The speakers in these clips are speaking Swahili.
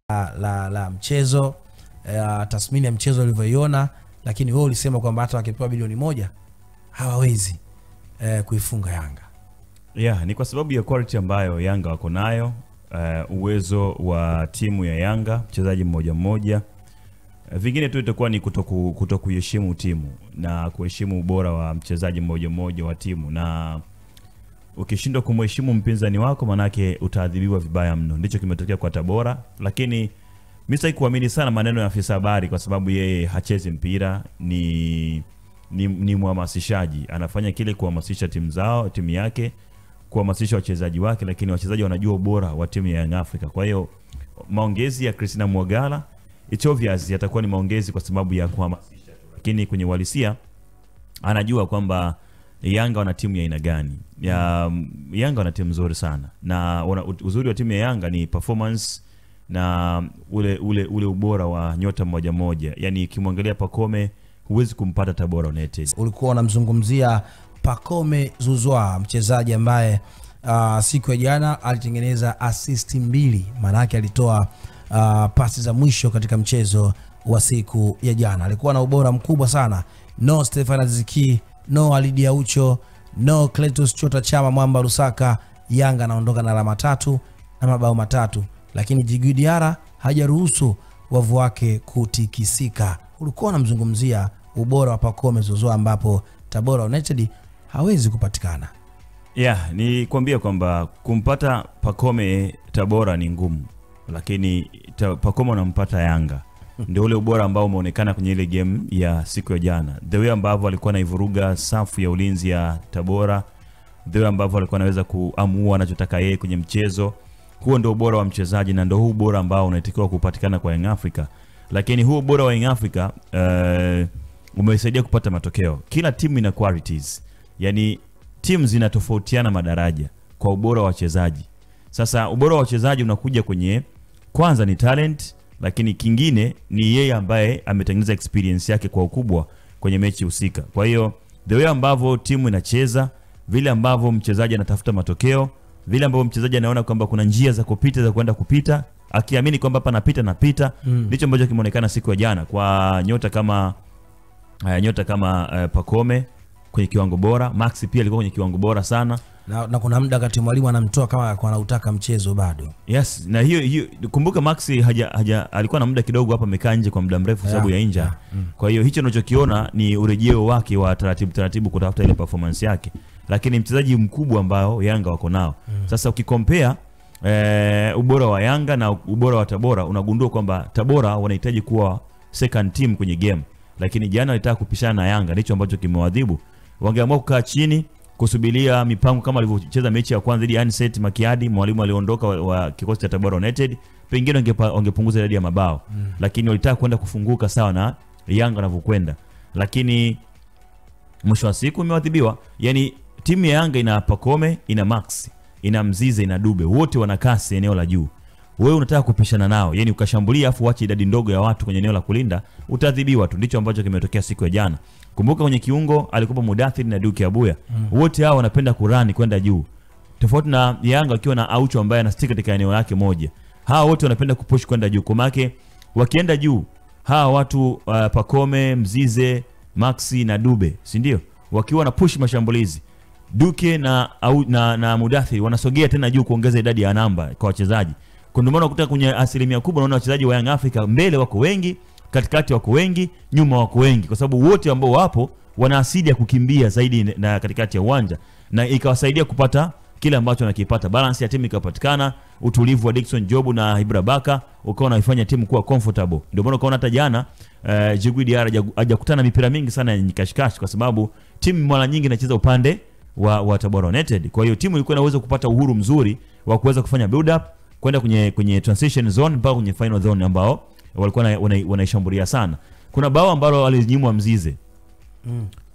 la mchezo, tathmini ya mchezo ulivyoiona, lakini wewe ulisema kwamba hata wakipewa bilioni 1 hawawezi kuifunga Yanga. Yeah, ni kwa sababu ya quality ambayo Yanga wako nayo, uwezo wa timu ya Yanga, mchezaji mmoja mmoja. Vingine tu itakuwa ni kutokuheshimu timu na kuheshimu ubora wa mchezaji mmoja mmoja wa timu, na ukishindwa kumheshimu mpinzani wako manake utaadhibiwa vibaya mno. Ndicho kimetokea kwa Tabora, lakini mimi sasa kuamini sana maneno ya afisa habari kwa sababu yeye hachezi mpira, ni mhamasishaji. Anafanya kile kuhamasisha timu yake, kuhamasisha wachezaji wake, lakini wachezaji wanajua ubora wa timu ya Young Africa. Kwa hiyo maongezi ya Christina Mwagala it's obvious yatakuwa ni maongezi kwa sababu ya kuhamasisha, lakini kwenye uhalisia anajua kwamba Yanga wana timu ya aina gani. Yanga wana timu nzuri sana, na uzuri wa timu ya Yanga ni performance na ule ubora wa nyota mmoja mmoja. Yani kimwangalia Pacome huwezi kumpata Tabora United. Ulikuwa unamzungumzia Pacome Zouzoua, mchezaji ambaye siku ya jana alitengeneza assist 2, maana yake alitoa pasi za mwisho katika mchezo wa siku ya jana. Alikuwa na ubora mkubwa sana. No Stefan Aziki, no Alidi Aucho, no Cletus Chota Chama Mwamba Lusaka. Yanga anaondoka na alama 3 na mabao 3, lakini Djigui Diarra hajaruhusu wavu wake kutikisika. Ulikuwa unamzungumzia ubora wa Pacome Zouzoua ambapo Tabora United hawezi kupatikana. Yeah, ni kuambia kwamba kumpata Pacome Tabora ni ngumu, lakini Pacome unampata Yanga. Ndio ule ubora ambao umeonekana kwenye ile game ya siku ya jana. The way ambavyo alikuwa anaivuruga safu ya ulinzi ya Tabora, the way ambavyo alikuwa anaweza kuamua anachotaka yeye kwenye mchezo. Huo ndio ubora wa mchezaji, na ndio huu ubora ambao unatakiwa kupatikana kwa Young Africa. Lakini huu ubora wa Young Africa umesaidia kupata matokeo. Kila timu ina qualities. Yani timu zinatofautiana madaraja kwa ubora wa wachezaji. Sasa ubora wa wachezaji unakuja kwenye, kwanza ni talent, lakini kingine ni yeye ambaye ametengeneza experience yake kwa ukubwa kwenye mechi husika. Kwa hiyo the way ambavyo timu inacheza, vile ambavyo mchezaji anatafuta matokeo, vile ambavyo mchezaji anaona kwamba kuna njia za kupita za kwenda kupita, akiamini kwamba hapa napita, ndicho ambacho kimeonekana siku ya jana kwa nyota kama Pacome kwenye kiwango bora. Max pia alikuwa kwenye kiwango bora sana. Na kuna muda kati mwalimu anamtoa kama alikuwa anautaka mchezo bado. Yes, na hiyo kumbuka Max alikuwa na muda kidogo hapa amekaa nje kwa muda mrefu sababu ya injury. Kwa hiyo hicho unachokiona ni urejeo wake wa taratibu kutafuta ile performance yake. Lakini mchezaji mkubwa ambao Yanga wako nao. Sasa ukikompare ubora wa Yanga na ubora wa Tabora, unagundua kwamba Tabora wanahitaji kuwa second team kwenye game. Lakini jana walitaka kupishana na Yanga, ndicho ambacho kimewadhibu. Wangeamua kukaa chini kusubiria mipango kama alivyocheza mechi ya kwanza dhidi Anset Makiadi, mwalimu aliondoka wa kikosi cha Tabora United, pengine wangepunguza idadi ya mabao. Lakini walitaka kwenda kufunguka sawa na Yanga wanavyokwenda. Lakini mwisho wa siku imewadhibiwa. Yani timu ya Yanga ina Pacome, ina Max, ina Mzize, ina Dube, wote wana kasi eneo la juu. Wewe unataka kupishana nao, yani ukashambulia afu uache idadi ndogo ya watu kwenye eneo la kulinda, utadhibiwa tu. Ndicho ambacho kimetokea siku ya jana. Kumbuka kwenye kiungo alikuwa Mudathir na Duke Abuya. Wote hao wanapenda kurani kwenda juu. Tofauti na Yanga akiwa na Aucho ambaye anastika katika eneo lake moja. Hawa wote wanapenda kupush kwenda juu. Kwa maana wakienda juu, hawa watu Pacome, Mzize, Maxi na Dube, si ndio? Wakiwa na push mashambulizi, Duke na Mudathir wanasogea tena juu kuongeza idadi ya namba kwa wachezaji. Kwa ndio maana ukuta kwenye asilimia kubwa unaona wachezaji wa Young Africa mbele wako wengi, katikati wako wengi, nyuma wako wengi, kwa sababu wote ambao wapo wana asili ya kukimbia zaidi na katikati ya uwanja, na ikawasaidia kupata kile ambacho wanakipata. Balance ya timu ikapatikana, utulivu wa Dickson Jobu na Ibra Baka ukawa unaifanya timu kuwa comfortable. Ndio maana ukaona hata jana Djigui Diarra hajakutana mipira mingi sana ya kashikashi, kwa sababu timu mara nyingi inacheza upande wa Tabora United. Kwa hiyo timu ilikuwa inaweza kupata uhuru mzuri wa kuweza kufanya build up kwenda kwenye transition zone mpaka kwenye final zone ambao walikuwa wanaishambulia sana. Kuna bao ambalo alinyimwa Mzize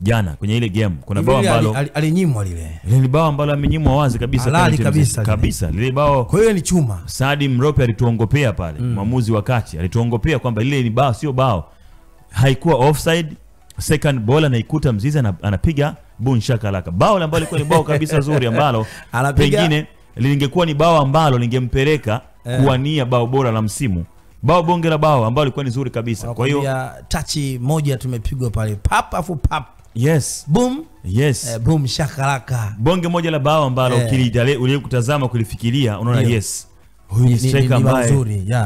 jana kwenye ile game. Kuna bao ambalo alinyimwa lile bao ambalo amenyimwa wazi kabisa lile bao. Kwa hiyo ni chuma. Saadi Mrope alituongopea pale, mwamuzi wakati alituongopea kwamba lile ni bao, sio bao, haikuwa offside. Second ball anaikuta Mzize anapiga bun shakalaka. Bao ambalo lilikuwa ni bao kabisa zuri ambalo pengine lingekuwa ni bao ambalo lingempeleka kuwania bao bora la msimu, bao bonge la bao ambao lilikuwa ni zuri kabisa. Kwa hiyo tachi moja tumepigwa pale pap afu pap, yes boom, yes boom shakalaka, bonge moja la bao ambalo ulikutazama kulifikiria unaona yes huyu ni striker ambaye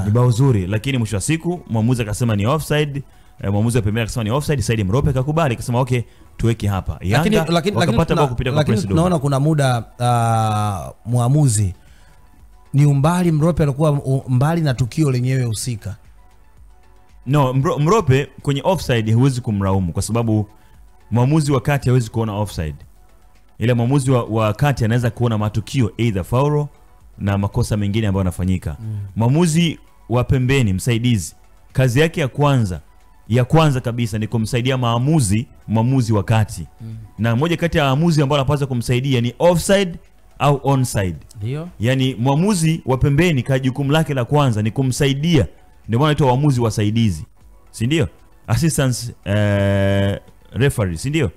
ni bao zuri, lakini mwisho wa siku mwamuzi akasema ni offside. Mwamuzi wa pembeni akasema ni offside, Said Mrope akakubali akasema okay tuweke hapa. Yanga wakapata bao kupita kwa Prince Dube. Tunaona kuna muda muamuzi ni umbali, Mrope alikuwa mbali na tukio lenyewe husika. No, Mrope kwenye offside huwezi kumlaumu kwa sababu mwamuzi wa kati hawezi kuona offside. Ile mwamuzi wa kati anaweza kuona matukio either foul na makosa mengine ambayo yanafanyika. Mwamuzi wa pembeni msaidizi, kazi yake ya kwanza kabisa ni kumsaidia mwamuzi wa kati. Na moja kati ya waamuzi ambao anapaswa kumsaidia ni offside au onside. Ndio. Yaani mwamuzi wa pembeni jukumu lake la kwanza ni kumsaidia. Ndio maana inaitwa waamuzi wasaidizi. Si ndio? Assistant referee, si ndio?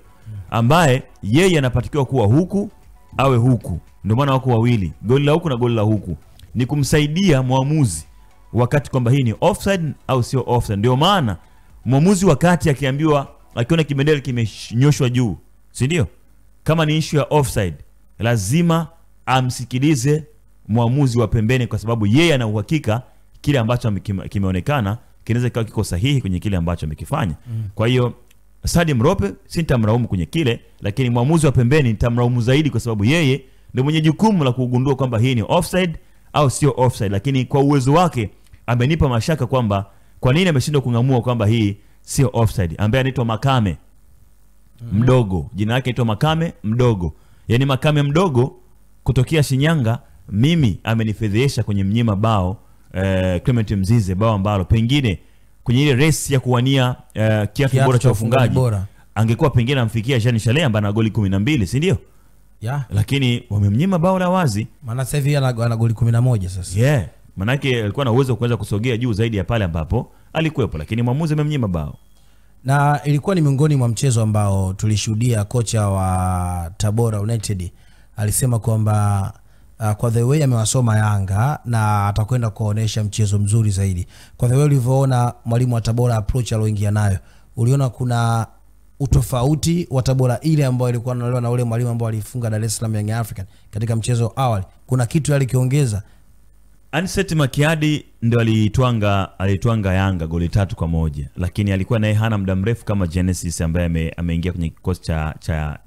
Ambaye yeye anapatikiwa kuwa huku awe huku. Ndio maana wako wawili, goli la huku na goli la huku. Ni kumsaidia mwamuzi wakati kwamba hii ni offside au sio offside. Ndio maana mwamuzi wakati akiambiwa, akiona kibendera kimenyoshwa juu, si ndio? Kama ni issue ya offside, lazima amsikilize mwamuzi wa pembeni kwa sababu yeye ana uhakika kile ambacho kimeonekana kinaweza kuwa kiko sahihi kwenye kile ambacho amekifanya. Kwa hiyo Said Mrope sitamlaumu kwenye kile, lakini mwamuzi wa pembeni nitamlaumu zaidi kwa sababu yeye ndio mwenye jukumu la kugundua kwamba hii ni offside au sio offside. Lakini kwa uwezo wake amenipa mashaka kwamba kwa nini ameshindwa kungamua kwamba hii sio offside. Ambaye anaitwa Makame mdogo, jina lake anaitwa Makame mdogo, yani Makame mdogo kutokea Shinyanga. Mimi amenifedhesha kwenye mnyima bao Clement Mzize, bao ambalo pengine kwenye ile race ya kuwania kiatu bora cha ufungaji angekuwa pengine amfikia Jean Charles ambaye ana goli 12, si ndio? Lakini wamemnyima bao la wazi. Maana sasa hivi ana goli 11 sasa. Maana yake alikuwa na uwezo kuweza kusogea juu zaidi ya pale ambapo alikuwepo, lakini mwamuzi amemnyima bao. Na ilikuwa ni miongoni mwa mchezo ambao tulishuhudia kocha wa Tabora United alisema kwamba kwa the way amewasoma Yanga na atakwenda kuonesha mchezo mzuri zaidi. Kwa the way ulivyoona mwalimu wa Tabora approach aloingia nayo, uliona kuna utofauti wa Tabora ile ambayo ilikuwa inalewa na ule mwalimu ambao alifunga Dar es Salaam Young African katika mchezo awali? Kuna kitu alikiongeza? Anicet Makiadi ndio alitwanga Yanga goli 3-1, lakini alikuwa naye hana muda mrefu kama Genesis ambaye ameingia kwenye kikosi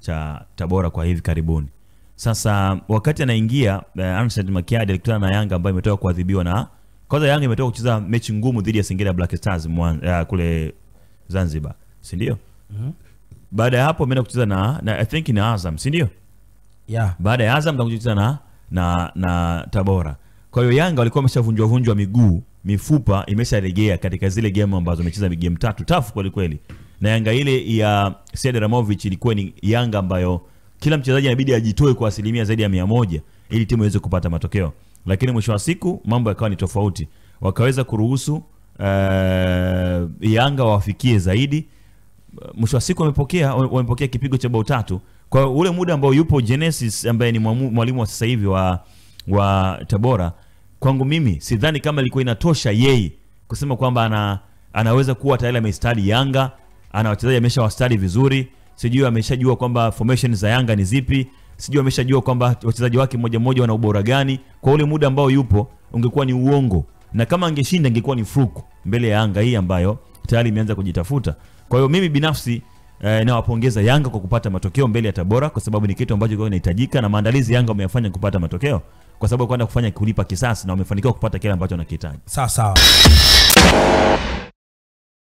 cha Tabora kwa hivi karibuni. Sasa wakati anaingia Anicet Makiadi alikutana na Yanga ambayo imetoka kuadhibiwa na kwanza Yanga imetoka kucheza mechi ngumu dhidi ya Singida Black Stars kule Zanzibar, si ndio? Baada ya hapo ameenda kucheza na I think ni Azam, si ndio? Baada ya Azam atakucheza na Tabora. Kwa hiyo Yanga walikuwa wameshavunjwa miguu, mifupa imesharejea katika zile game ambazo wamecheza game 3 tafu kweli kweli. Na Yanga ile ya Sead Ramovic ilikuwa ni Yanga ambayo kila mchezaji inabidi ajitoe kwa asilimia zaidi ya 100 ili timu iweze kupata matokeo. Lakini mwisho wa siku mambo yakawa ni tofauti. Wakaweza kuruhusu Yanga wafikie zaidi. Mwisho wa siku wamepokea kipigo cha bao 3. Kwa ule muda ambao yupo Genesis ambaye ni mwalimu wa sasa hivi wa Tabora, kwangu mimi sidhani kama ilikuwa inatosha yeye kusema kwamba anaweza kuwa tayari amestadi Yanga, ana wachezaji ameshawastadi vizuri, sijui ameshajua kwamba formation za Yanga ni zipi, sijui ameshajua kwamba wachezaji wake mmoja wana ubora gani. Kwa ule muda ambao yupo ungekuwa ni uongo, na kama angeshinda ingekuwa ni fruku mbele ya Yanga hii ambayo tayari imeanza kujitafuta. Kwa hiyo mimi binafsi nawapongeza Yanga kwa kupata matokeo mbele ya Tabora kwa sababu ni kitu ambacho kilikuwa kinahitajika, na maandalizi Yanga wameyafanya kupata matokeo kwa sababu kwenda kufanya kulipa kisasi na wamefanikiwa kupata kile ambacho wanakihitaji. Sawa.